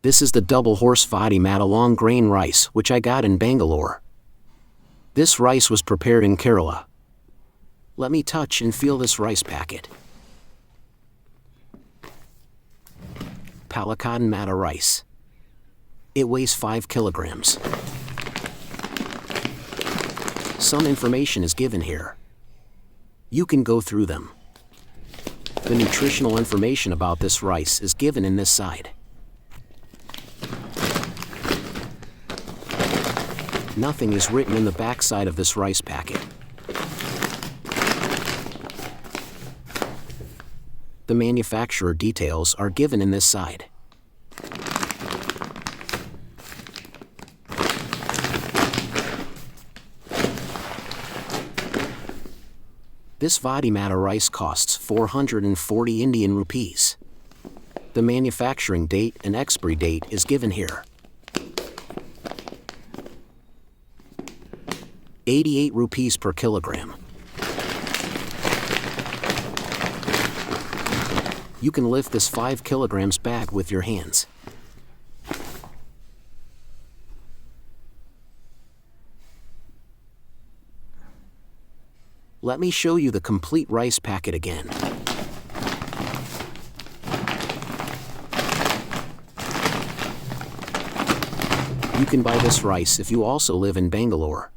This is the double horse Vadi Matta long grain rice which I got in Bangalore. This rice was prepared in Kerala. Let me touch and feel this rice packet. Palakkadan Matta rice. It weighs 5 kilograms. Some information is given here. You can go through them. The nutritional information about this rice is given in this side. Nothing is written in the back side of this rice packet. The manufacturer details are given in this side. This Vadi Matta rice costs 440 Indian rupees. The manufacturing date and expiry date is given here. 88 rupees per kilogram. You can lift this 5 kilograms bag with your hands. Let me show you the complete rice packet again. You can buy this rice if you also live in Bangalore.